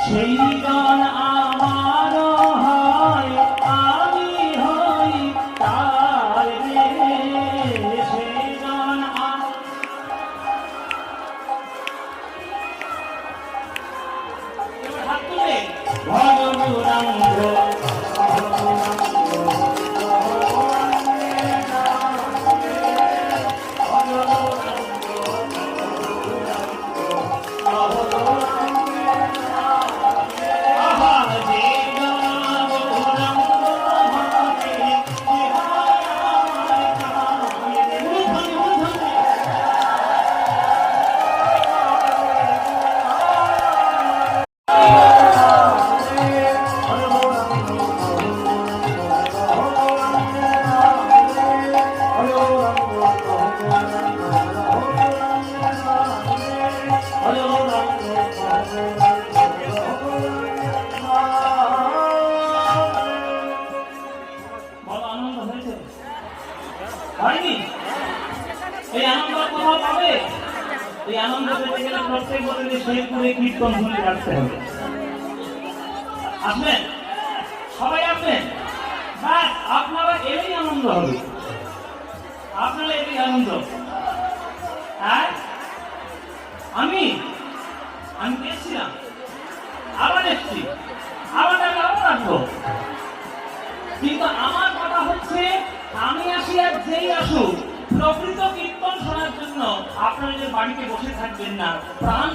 সেই গান আমার হয় আমি হই তার রে, সেই গান হাত তুলে ভগবাঙ্গ হয়নি? এই আনন্দ কোথাও পাবে? এই আনন্দ পেতে গেলে প্রত্যেক বছর শেরপুরে কীর্তন শুনে রাখতে হবে। আসবেন? সবাই আসবেন? ব্যাস, আপনারা এলেই আনন্দ হবে। আপনারা এলেই আনন্দ। হ্যাঁ, আমি এসেছিলাম, আবার এসছি, আবার রাখবো। কিন্তু আমার কথা হচ্ছে, আমি আসি আর যেই আসুক, প্রকৃত কীর্তন শোনার জন্য আপনারা যে বাড়িতে বসে থাকবেন না, প্রাণ